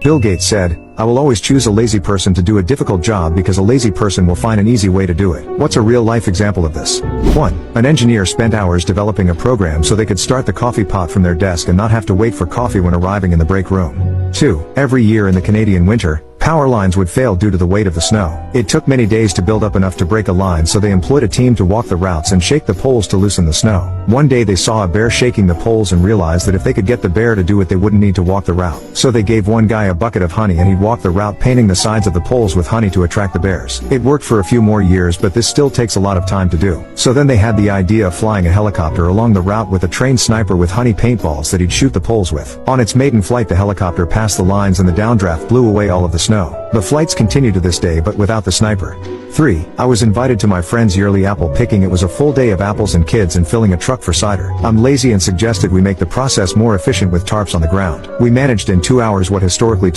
Bill Gates said, "I will always choose a lazy person to do a difficult job because a lazy person will find an easy way to do it." What's a real-life example of this? 1. An engineer spent hours developing a program so they could start the coffee pot from their desk and not have to wait for coffee when arriving in the break room. 2. Every year in the Canadian winter, power lines would fail due to the weight of the snow. It took many days to build up enough to break a line, so they employed a team to walk the routes and shake the poles to loosen the snow. One day they saw a bear shaking the poles and realized that if they could get the bear to do it, they wouldn't need to walk the route. So they gave one guy a bucket of honey and he'd walk the route painting the sides of the poles with honey to attract the bears. It worked for a few more years, but this still takes a lot of time to do. So then they had the idea of flying a helicopter along the route with a trained sniper with honey paintballs that he'd shoot the poles with. On its maiden flight, the helicopter passed the lines and the downdraft blew away all of the snow. The flights continue to this day, but without the sniper. 3. I was invited to my friend's yearly apple picking. It was a full day of apples and kids and filling a truck for cider. I'm lazy and suggested we make the process more efficient with tarps on the ground. We managed in 2 hours what historically